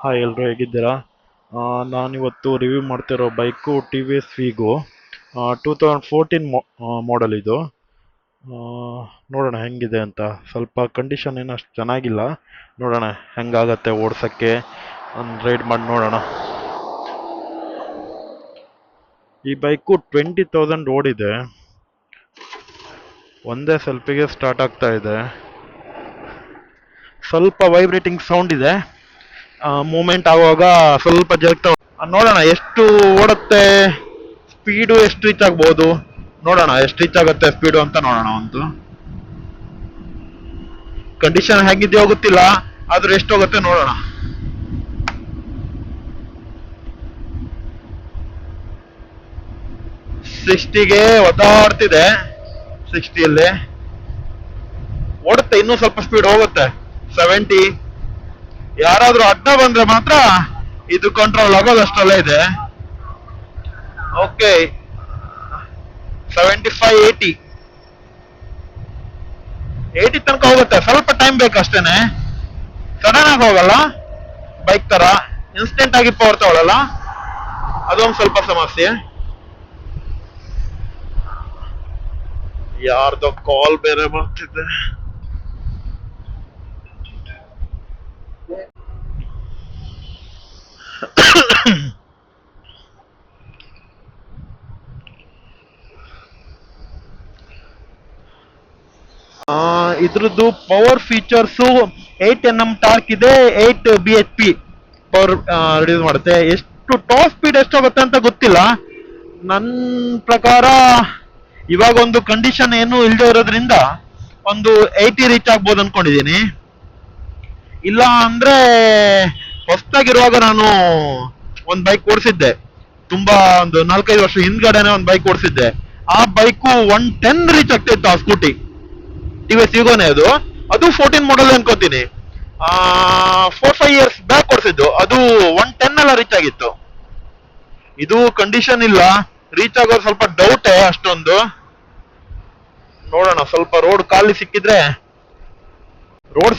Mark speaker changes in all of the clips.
Speaker 1: Hi ಎಲ್ರು ಹೇಗಿದ್ದೀರಾ? ನಾನಿವತ್ತು ರಿವ್ಯೂ ಮಾಡ್ತಿರೋ ಬೈಕು ಟಿ ವಿ ಎಸ್ ಫೀಗೋ 2014 ಮಾಡೆಲ್ ಇದು. ಆ, ನೋಡೋಣ ಹೆಂಗಿದೆ ಅಂತ. ಸ್ವಲ್ಪ ಕಂಡೀಷನ್ ಏನು ಅಷ್ಟು ಚೆನ್ನಾಗಿಲ್ಲ. ನೋಡೋಣ ಹೆಂಗಾಗತ್ತೆ ಓಡ್ಸೋಕ್ಕೆ. ಒಂದು ರೈಡ್ ಮಾಡಿ ನೋಡೋಣ. ಈ ಬೈಕು 20,000 ಓಡಿದೆ. ಒಂದೇ ಸೆಲ್ಫಿಗೆ ಸ್ಟಾರ್ಟ್ ಆಗ್ತಾ ಇದೆ. ಸ್ವಲ್ಪ ವೈಬ್ರೇಟಿಂಗ್ ಸೌಂಡ್ ಇದೆ. ಮೂಮೆಂಟ್ ಆಗುವಾಗ ಸ್ವಲ್ಪ ಜರುಗ್ತಾ ನೋಡೋಣ ಎಷ್ಟು ಓಡುತ್ತೆ, ಸ್ಪೀಡು ಎಷ್ಟು ರೀಚ್ ಆಗ್ಬೋದು. ನೋಡೋಣ ಎಷ್ಟು ರೀಚ್ ಆಗುತ್ತೆ ಸ್ಪೀಡು ಅಂತ ನೋಡೋಣ. ಒಂದು ಕಂಡೀಷನ್ ಹೇಗಿದೆಯೋ ಗೊತ್ತಿಲ್ಲ, ಆದ್ರೂ ಎಷ್ಟು ಹೋಗುತ್ತೆ ನೋಡೋಣ. ಸಿಕ್ಸ್ಟಿಗೆ ಒದ್ದಾಡ್ತಿದೆ. 60ಯಲ್ಲಿ ಓಡುತ್ತೆ, ಇನ್ನೂ ಸ್ವಲ್ಪ ಸ್ಪೀಡ್ ಹೋಗುತ್ತೆ. 70. ಯಾರಾದ್ರೂ ಅಡ್ಡ ಬಂದ್ರೆ ಮಾತ್ರ ಇದು ಕಂಟ್ರೋಲ್ ಆಗೋದು ಅಷ್ಟರಲ್ಲೇ ಇದೆ. ಓಕೆ, 75, 80 ತನಕ ಹೋಗುತ್ತೆ. ಸ್ವಲ್ಪ ಟೈಮ್ ಬೇಕು ಅಷ್ಟೇನೆ, ಸಡನ್ ಆಗಿ ಹೋಗಲ್ಲ. ಬೈಕ್ ತರ ಇನ್ಸ್ಟೆಂಟ್ ಆಗಿ ಪವರ್ ತಗೊಳ್ಳಲ್ಲ, ಅದೊಂದು ಸ್ವಲ್ಪ ಸಮಸ್ಯೆ. ಯಾರ್ದೋ ಕಾಲ್ ಬೇರೆ ಬರ್ತಿದೆ. ಇದ್ರದ್ದು ಪವರ್ ಫೀಚರ್ಸು 8 Nm ಟಾರ್ಕ್ ಇದೆ, 8 bhp ಪವರ್ ರಿಡ್ಯೂಸ್ ಮಾಡುತ್ತೆ. ಎಷ್ಟು ಟಾಪ್ ಸ್ಪೀಡ್ ಎಷ್ಟಾಗುತ್ತೆ ಅಂತ ಗೊತ್ತಿಲ್ಲ. ನನ್ನ ಪ್ರಕಾರ ಇವಾಗ ಒಂದು ಕಂಡೀಷನ್ ಏನು ಇಲ್ಲದೆ ಇರೋದ್ರಿಂದ ಒಂದು 80 ರೀಚ್ ಆಗ್ಬೋದು ಅನ್ಕೊಂಡಿದ್ದೀನಿ. ಇಲ್ಲ ಅಂದ್ರೆ ಹೊಸದಾಗಿರುವಾಗ ನಾನು ಒಂದು ಬೈಕ್ ಓಡಿಸಿದ್ದೆ, ತುಂಬಾ ಒಂದು 4-5 ವರ್ಷ ಹಿಂದ್ಗಡೆನೆ ಒಂದು ಬೈಕ್ ಓಡಿಸಿದ್ದೆ. ಆ ಬೈಕು 110 ರೀಚ್ ಆಗ್ತಿತ್ತು. ಆ ಸ್ಕೂಟಿ ಟಿ ವಿ ಎಸ್ ಈಗೋನೆ, ಅದು 14 ಮಾಡೆಲ್ ಅನ್ಕೋತೀನಿ. 4-5 ಇಯರ್ಸ್ ಬ್ಯಾಕ್ ಓಡಿಸಿದ್ದು, ಅದು 110 ಎಲ್ಲ ರೀಚ್ ಆಗಿತ್ತು. ಇದು ಕಂಡೀಷನ್ ಇಲ್ಲ, ರೀಚ್ ಆಗೋದು ಸ್ವಲ್ಪ ಡೌಟೇ ಅಷ್ಟೊಂದು. ನೋಡೋಣ, ಸ್ವಲ್ಪ ರೋಡ್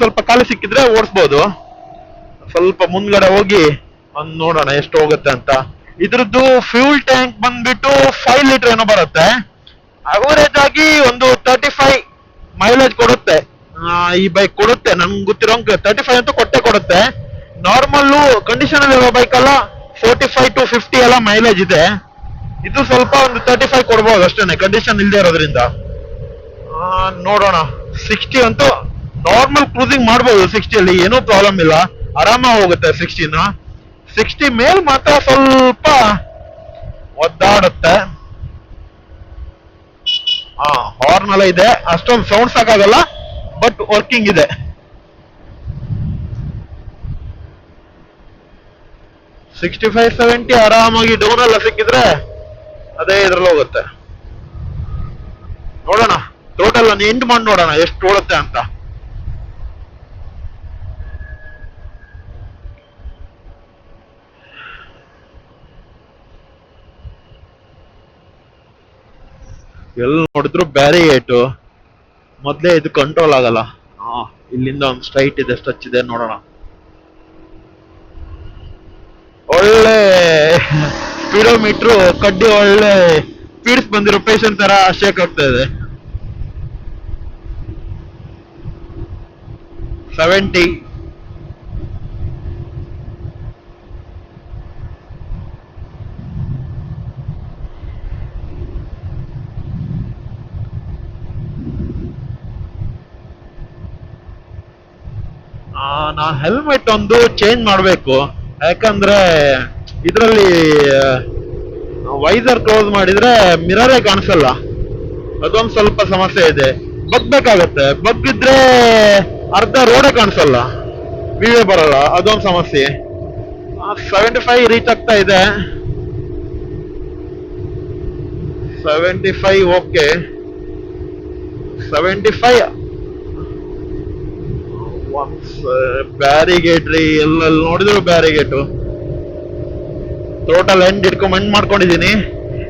Speaker 1: ಸ್ವಲ್ಪ ಖಾಲಿ ಸಿಕ್ಕಿದ್ರೆ ಓಡಿಸ್ಬೋದು. ಸ್ವಲ್ಪ ಮುಂದ್ಗಡೆ ಹೋಗಿ ಒಂದು ನೋಡೋಣ ಎಷ್ಟು ಹೋಗುತ್ತೆ ಅಂತ. ಇದ್ರದ್ದು ಫ್ಯೂಲ್ ಟ್ಯಾಂಕ್ ಬಂದ್ಬಿಟ್ಟು 5 ಲೀಟರ್ ಏನೋ ಬರುತ್ತೆ. ಅವರೇಜ್ ಆಗಿ ಒಂದು 35 ಮೈಲೇಜ್ ಕೊಡುತ್ತೆ. ಈ ಬೈಕ್ ಕೊಡುತ್ತೆ, ನನ್ಗೆ ಗೊತ್ತಿರೋಂಗೆ 35 ಅಂತೂ ಕೊಡುತ್ತೆ. ನಾರ್ಮಲ್ ಕಂಡೀಷನ್ ಇರೋ ಬೈಕ್ ಎಲ್ಲ 45 to 50 ಎಲ್ಲ ಮೈಲೇಜ್ ಇದೆ. ಇದು ಸ್ವಲ್ಪ ಒಂದು 35 ಕೊಡ್ಬೋದು ಅಷ್ಟೇನೆ, ಕಂಡೀಷನ್ ಇಲ್ಲದೆ ಇರೋದ್ರಿಂದ. ನೋಡೋಣ. 60 ಅಂತೂ ನಾರ್ಮಲ್ ಕ್ರೂಸಿಂಗ್ ಮಾಡ್ಬೋದು. 60ಯಲ್ಲಿ ಏನೂ ಪ್ರಾಬ್ಲಮ್ ಇಲ್ಲ, ಆರಾಮಾಗಿ ಹೋಗುತ್ತೆ. 60 ಮೇಲ್ ಮಾತ್ರ ಸ್ವಲ್ಪ ಒದ್ದಾಡುತ್ತೆ. ಹಾರ್ನ್ ಎಲ್ಲ ಇದೆ, ಅಷ್ಟೊಂದು ಸೌಂಡ್ ಸಾಕಾಗಲ್ಲ, ಬಟ್ ವರ್ಕಿಂಗ್ ಇದೆ. ಸಿಕ್ಸ್ಟಿ-5, 70 ಆರಾಮಾಗಿ ಡೌನ್ ಎಲ್ಲ ಸಿಕ್ಕಿದ್ರೆ ಅದೇ ಇದ್ರಲ್ಲಿ ಹೋಗುತ್ತೆ. ನೋಡೋಣ, ಟೋಟಲ್ ಎಂಡ್ ಮಾಡಿ ನೋಡೋಣ ಎಷ್ಟು ಓಡುತ್ತೆ ಅಂತ. ಎಲ್ಲಿ ನೋಡಿದ್ರು ಬ್ಯಾರಿಗೇಟು, ಮೊದ್ಲೇ ಇದು ಕಂಟ್ರೋಲ್ ಆಗಲ್ಲ. ಇಲ್ಲಿಂದ ಒಂದು ಸ್ಟ್ರೈಟ್ ಇದೆ, ಟಚ್ ಇದೆ, ನೋಡೋಣ. ಒಳ್ಳೆ ಸ್ಪೀಡೋಮೀಟ್ರು ಕಡ್ಡಿ ಒಳ್ಳೆ ಸ್ಪೀಡ್ಸ್ ಬಂದಿರೋ ಪೇಷಂಟ್ ತರ ಶೇಕ್ ಆಗ್ತಾ ಇದೆ. 70. ನಾ ಹೆಲ್ಮೆಟ್ ಒಂದು ಚೇಂಜ್ ಮಾಡ್ಬೇಕು, ಯಾಕಂದ್ರೆ ಇದರಲ್ಲಿ ವೈಸರ್ ಕ್ಲೋಸ್ ಮಾಡಿದ್ರೆ ಮಿರರೇ ಕಾಣಿಸಲ್ಲ. ಅದೊಂದು ಸ್ವಲ್ಪ ಸಮಸ್ಯೆ ಇದೆ. ಬಗ್ಬೇಕಾಗತ್ತೆ, ಬಗ್ಗಿದ್ರೆ ಅರ್ಧ ರೋಡೇ ಕಾಣಿಸಲ್ಲ, ವಿವೇ ಬರಲ್ಲ, ಅದೊಂದು ಸಮಸ್ಯೆ. 75 ರೀಚ್ ಆಗ್ತಾ ಇದೆ. 75 ಓಕೆ. 75 ಬ್ಯಾರಿಗೇಟ್ ರೀ, ಎಲ್ಲೆಲ್ಲಿ ನೋಡಿದ್ರು ಬ್ಯಾರಿಗೇಟು. Total end ಮಾಡ್ಕೊಂಡಿದೀನಿ.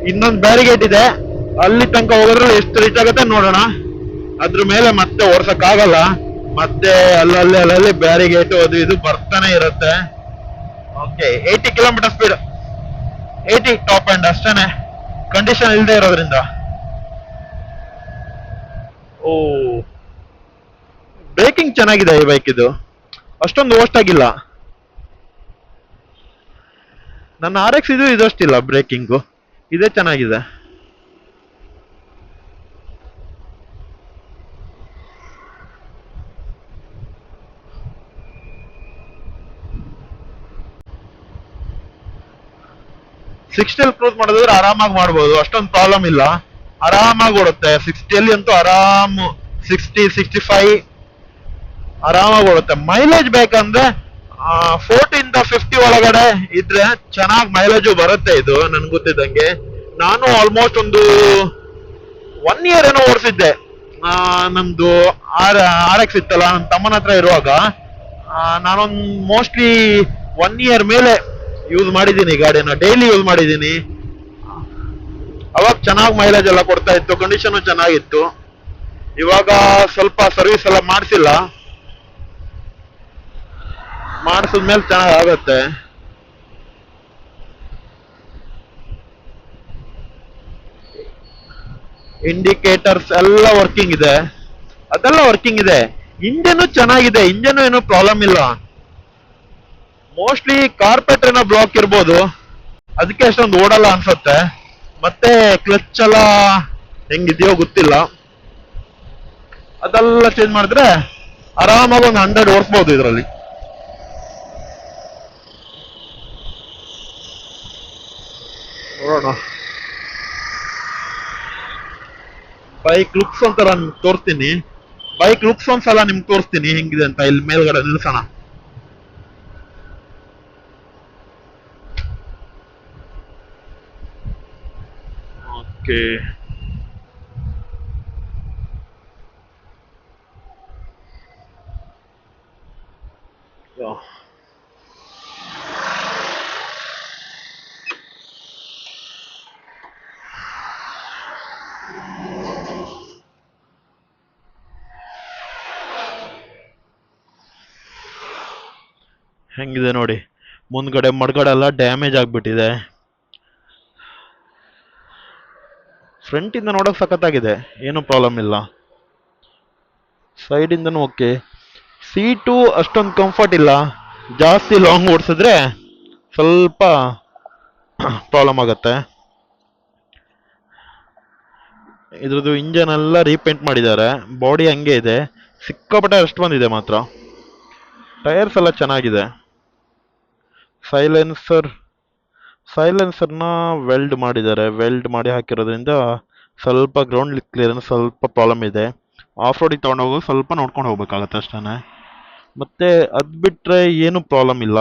Speaker 1: ಇನ್ನೊಂದು ಬ್ಯಾರಿಗೇಟ್ ಇದೆ, ಅಲ್ಲಿ ತನಕ ಹೋಗಿದ್ರೆ ಎಷ್ಟು ರೀಚ್ ಆಗುತ್ತೆ ನೋಡೋಣ. ಅದ್ರ ಮೇಲೆ ಮತ್ತೆ ಓಡ್ಸಕ್ ಆಗಲ್ಲ, ಮತ್ತೆ ಅಲ್ಲಲ್ಲಿ ಬ್ಯಾರಿಗೇಟು ಅದು ಇದು ಬರ್ತಾನೆ ಇರುತ್ತೆ. Okay 80 kilometre speed, 80 top and ಅಷ್ಟೇನೆ, ಕಂಡೀಷನ್ ಇಲ್ಲದೆ ಇರೋದ್ರಿಂದ. ಓ, ಬ್ರೇಕಿಂಗ್ ಚೆನ್ನಾಗಿದೆ ಈ ಬೈಕ್ ಇದು, ಅಷ್ಟೊಂದು ವರ್ಸ್ಟ್ ಆಗಿಲ್ಲ. ನನ್ನ RX ಇದು ಇದಷ್ಟಿಲ್ಲ ಬ್ರೇಕಿಂಗು, ಇದೇ ಚೆನ್ನಾಗಿದೆ. ಸಿಕ್ಸ್ಟಿಯಲ್ಲಿ ಕ್ರೂಸ್ ಮಾಡಿದ್ರೆ ಆರಾಮಾಗಿ ಮಾಡ್ಬೋದು, ಅಷ್ಟೊಂದು ಪ್ರಾಬ್ಲಮ್ ಇಲ್ಲ, ಆರಾಮಾಗಿ ಓಡುತ್ತೆ. 60ಯಲ್ಲಿ ಅಂತೂ ಆರಾಮ್, 60-65 ಆರಾಮಾಗಿ ಓಡುತ್ತೆ. ಮೈಲೇಜ್ ಬೇಕಂದ್ರೆ 40-50 ಒಳಗಡೆ ಇದ್ರೆ ಚೆನ್ನಾಗಿ ಮೈಲೇಜು ಬರುತ್ತೆ ಇದು, ನನ್ಗೆ ಗೊತ್ತಿದ್ದಂಗೆ. ನಾನು ಆಲ್ಮೋಸ್ಟ್ ಒಂದು 1 ಇಯರ್ ಏನೋ ಓಡಿಸಿದ್ದೆ. ನಮ್ದು RX ಇತ್ತಲ್ಲ ನನ್ನ ತಮ್ಮನ ಹತ್ರ ಇರುವಾಗ, ನಾನೊಂದು ಮೋಸ್ಟ್ಲಿ 1 ಇಯರ್ ಮೇಲೆ ಯೂಸ್ ಮಾಡಿದ್ದೀನಿ ಗಾಡಿನ, ಡೈಲಿ ಯೂಸ್ ಮಾಡಿದ್ದೀನಿ. ಅವಾಗ ಚೆನ್ನಾಗಿ ಮೈಲೇಜ್ ಎಲ್ಲ ಕೊಡ್ತಾ ಇತ್ತು, ಕಂಡೀಷನ್ ಚೆನ್ನಾಗಿತ್ತು. ಇವಾಗ ಸ್ವಲ್ಪ ಸರ್ವಿಸ್ ಎಲ್ಲ ಮಾಡಿಸಿಲ್ಲ, ಮಾಡಿಸಿದ್ಮೇಲೆ ಚೆನ್ನಾಗಿ ಆಗತ್ತೆ. ಇಂಡಿಕೇಟರ್ಸ್ ಎಲ್ಲ ವರ್ಕಿಂಗ್ ಇದೆ, ಅದೆಲ್ಲ ವರ್ಕಿಂಗ್ ಇದೆ. ಇಂಜನ್ ಚೆನ್ನಾಗಿದೆ, ಇಂಜನ್ ಏನು ಪ್ರಾಬ್ಲಮ್ ಇಲ್ಲ. ಮೋಸ್ಟ್ಲಿ ಕಾರ್ಪೆಟ್ ಏನೋ ಬ್ಲಾಕ್ ಇರ್ಬೋದು, ಅದಕ್ಕೆ ಅಷ್ಟೊಂದು ಓಡಲ್ಲ ಅನ್ಸುತ್ತೆ. ಮತ್ತೆ ಕ್ಲಚ್ ಎಲ್ಲ ಹೆಂಗಿದೆಯೋ ಗೊತ್ತಿಲ್ಲ, ಅದೆಲ್ಲ ಚೇಂಜ್ ಮಾಡಿದ್ರೆ ಆರಾಮಾಗಿ ಒಂದು 100 ಓಡಿಸ್ಬೋದು ಇದರಲ್ಲಿ. ನೋಡೋಣ, ಬೈಕ್ ಲುಕ್ಸ್ ಒಂಥರ ನಿಮ್ಗೆ ತೋರಿಸ್ತೀನಿ. ಬೈಕ್ ಲುಕ್ಸ್ ಒಂದ್ಸಲ ನಿಮ್ಗೆ ತೋರಿಸ್ತೀನಿ ಹೆಂಗಿದೆ ಅಂತ. ಇಲ್ಲಿ ಮೇಲ್ಗಡೆ ನಿಲ್ಸೋಣ. ಓಕೆ, ಹೆಂಗಿದೆ ನೋಡಿ, ಮುಂದ್ಗಡೆ ಮಡ್ಗಡೆ ಎಲ್ಲ ಡ್ಯಾಮೇಜ್ ಆಗ್ಬಿಟ್ಟಿದೆ. ಫ್ರಂಟ್ ಇಂದ ನೋಡಕ್ ಸಖತ್ತಾಗಿದೆ, ಏನು ಪ್ರಾಬ್ಲಮ್ ಇಲ್ಲ. ಸೈಡ್ ಇಂದನೂ ಓಕೆ. ಸೀಟು ಅಷ್ಟೊಂದು ಕಂಫರ್ಟ್ ಇಲ್ಲ, ಜಾಸ್ತಿ ಲಾಂಗ್ ಓಡಿಸಿದ್ರೆ ಸ್ವಲ್ಪ ಪ್ರಾಬ್ಲಮ್ ಆಗತ್ತೆ. ಇದ್ರದ್ದು ಇಂಜನ್ ಎಲ್ಲ ರೀಪೇಂಟ್ ಮಾಡಿದ್ದಾರೆ, ಬಾಡಿ ಹಂಗೆ ಇದೆ, ಸಿಕ್ಕಾಪಟ್ಟೆ ರೆಸ್ಟ್ ಬಂದಿದೆ ಮಾತ್ರ. ಟೈರ್ಸ್ ಎಲ್ಲ ಚೆನ್ನಾಗಿದೆ. ಸೈಲೆನ್ಸರ್ನ ವೆಲ್ಡ್ ಮಾಡಿದ್ದಾರೆ, ವೆಲ್ಡ್ ಮಾಡಿ ಹಾಕಿರೋದ್ರಿಂದ ಸ್ವಲ್ಪ ಗ್ರೌಂಡ್ ಕ್ಲಿಯರೆನ್ಸ್ ಸ್ವಲ್ಪ ಪ್ರಾಬ್ಲಮ್ ಇದೆ. ಆಫ್ ರೋಡಿಗೆ ತೊಗೊಂಡೋಗೋದು ಸ್ವಲ್ಪ ನೋಡ್ಕೊಂಡು ಹೋಗ್ಬೇಕಾಗತ್ತೆ ಅಷ್ಟೇ. ಮತ್ತೆ ಅದು ಬಿಟ್ಟರೆ ಏನು ಪ್ರಾಬ್ಲಮ್ ಇಲ್ಲ,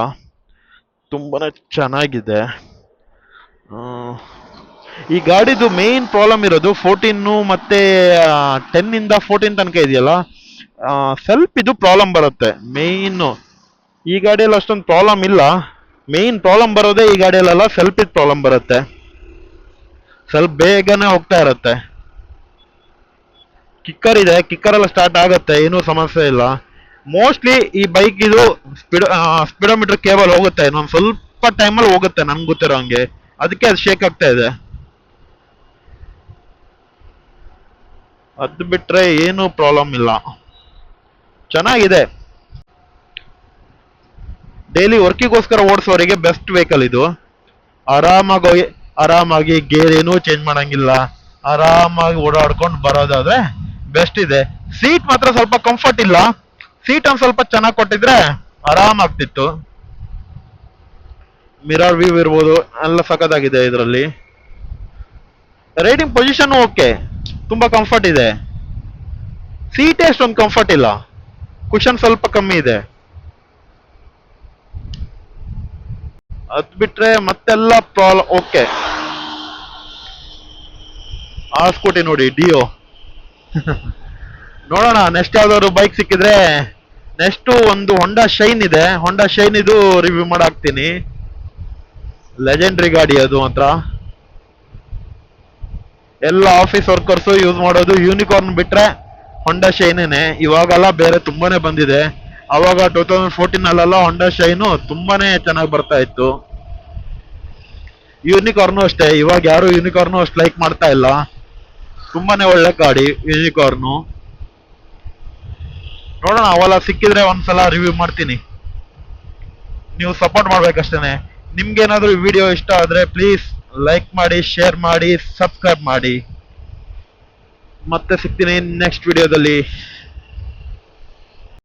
Speaker 1: ತುಂಬಾ ಚೆನ್ನಾಗಿದೆ. ಈ ಗಾಡಿದು ಮೇನ್ ಪ್ರಾಬ್ಲಮ್ ಇರೋದು 14 ಮತ್ತೆ 10 ಇಂದ 14 ತನಕ ಇದೆಯಲ್ಲ, ಸ್ವಲ್ಪ ಇದು ಪ್ರಾಬ್ಲಮ್ ಬರುತ್ತೆ ಮೇನ್. ಈ ಗಾಡಿಯಲ್ಲಿ ಅಷ್ಟೊಂದು ಪ್ರಾಬ್ಲಮ್ ಇಲ್ಲ, ಮೇನ್ ಪ್ರಾಬ್ಲಮ್ ಬರೋದೇ ಈ ಗಾಡಿಯಲ್ಲೆಲ್ಲ ಸ್ವಲ್ಪ ಇದು ಪ್ರಾಬ್ಲಮ್ ಬರುತ್ತೆ, ಸ್ವಲ್ಪ ಬೇಗನೆ ಹೋಗ್ತಾ ಇರುತ್ತೆ. ಕಿಕ್ಕರ್ ಇದೆ, ಕಿಕ್ಕರ್ ಎಲ್ಲ ಸ್ಟಾರ್ಟ್ ಆಗುತ್ತೆ, ಏನೂ ಸಮಸ್ಯೆ ಇಲ್ಲ. ಮೋಸ್ಟ್ಲಿ ಈ ಬೈಕ್ ಇದು ಸ್ಪೀಡೋಮೀಟರ್ ಕೇಬಲ್ ಹೋಗುತ್ತೆ, ಇನ್ನೊಂದು ಸ್ವಲ್ಪ ಟೈಮಲ್ಲಿ ಹೋಗುತ್ತೆ ನನ್ಗೆ ಗೊತ್ತಿರೋ ಹಂಗೆ, ಅದಕ್ಕೆ ಅದು ಶೇಕ್ ಆಗ್ತಾ ಇದೆ. ಅದು ಬಿಟ್ರೆ ಏನು ಪ್ರಾಬ್ಲಮ್ ಇಲ್ಲ, ಚೆನ್ನಾಗಿದೆ. ಡೈಲಿ ವರ್ಕಿಗೋಸ್ಕರ ಓಡಿಸೋರಿಗೆ ಬೆಸ್ಟ್ ವೆಹಿಕಲ್ ಇದು. ಆರಾಮಾಗಿ ಗೇರ್ ಏನೂ ಚೇಂಜ್ ಮಾಡಂಗಿಲ್ಲ, ಆರಾಮಾಗಿ ಓಡಾಡ್ಕೊಂಡು ಬರೋದಾದ್ರೆ ಬೆಸ್ಟ್ ಇದೆ. ಸೀಟ್ ಮಾತ್ರ ಸ್ವಲ್ಪ ಕಂಫರ್ಟ್ ಇಲ್ಲ, ಸೀಟ್ ಒಂದು ಸ್ವಲ್ಪ ಚೆನ್ನಾಗಿ ಕೊಟ್ಟಿದ್ರೆ ಆರಾಮಾಗ್ತಿತ್ತು. ಮಿರರ್ ವ್ಯೂ ಇರ್ಬೋದು, ಎಲ್ಲ ಸಖತ್ತಾಗಿದೆ ಇದರಲ್ಲಿ. ರೈಡಿಂಗ್ ಪೊಸಿಷನ್ ಓಕೆ, ತುಂಬಾ ಕಂಫರ್ಟ್ ಇದೆ. ಸೀಟೇ ಅಷ್ಟೊಂದು ಕಂಫರ್ಟ್ ಇಲ್ಲ, ಕುಷನ್ ಸ್ವಲ್ಪ ಕಮ್ಮಿ ಇದೆ. ಅದ್ ಬಿಟ್ರೆ ಮತ್ತೆಲ್ಲ ಪ್ರಾಬ್ಲಮ್ ಓಕೆ. ಆ ಸ್ಕೂಟಿ ನೋಡಿ, ಡಿಯೋ. ನೋಡೋಣ ನೆಕ್ಸ್ಟ್ ಯಾವ್ದಾದ್ರು ಬೈಕ್ ಸಿಕ್ಕಿದ್ರೆ. ನೆಕ್ಸ್ಟ್ ಒಂದು ಹೊಂಡಾ ಶೈನ್ ಇದೆ, ಹೊಂಡಾ ಶೈನ್ ಇದು ರಿವ್ಯೂ ಮಾಡಾಕ್ತೀನಿ. ಲೆಜೆಂಡ್ರಿ ಗಾಡಿ ಅದು ಮಾತ್ರ. ಎಲ್ಲ ಆಫೀಸ್ ವರ್ಕರ್ಸು ಯೂಸ್ ಮಾಡೋದು ಯೂನಿಕಾರ್ನ್ ಬಿಟ್ರೆ ಹೊಂಡಾ ಶೈನೇನೆ. ಇವಾಗೆಲ್ಲ ಬೇರೆ ತುಂಬಾನೇ ಬಂದಿದೆ, ಅವಾಗ 2014 ಹೊಂಡಾ ಶೈನು ತುಂಬಾನೇ ಚೆನ್ನಾಗಿ ಬರ್ತಾ ಇತ್ತು. ಯೂನಿಕಾರ್ನು ಅಷ್ಟೇ, ಇವಾಗ ಯಾರು ಯೂನಿಕಾರ್ನು ಅಷ್ಟು ಲೈಕ್ ಮಾಡ್ತಾ ಇಲ್ಲ. ತುಂಬಾನೇ ಒಳ್ಳೆ ಗಾಡಿ ಯೂನಿಕಾರ್ನು. ನೋಡೋಣ, ಅವೆಲ್ಲ ಸಿಕ್ಕಿದ್ರೆ ಒಂದ್ಸಲ ರಿವ್ಯೂ ಮಾಡ್ತೀನಿ. ನೀವು ಸಪೋರ್ಟ್ ಮಾಡ್ಬೇಕಷ್ಟೇನೆ. ನಿಮ್ಗೇನಾದ್ರೂ ವಿಡಿಯೋ ಇಷ್ಟ ಆದ್ರೆ ಪ್ಲೀಸ್ ಲೈಕ್ ಮಾಡಿ, ಶೇರ್ ಮಾಡಿ, ಸಬ್ಸ್ಕ್ರೈಬ್ ಮಾಡಿ. ಮತ್ತೆ ಸಿಗ್ತೀನಿ ನೆಕ್ಸ್ಟ್ ವಿಡಿಯೋದಲ್ಲಿ.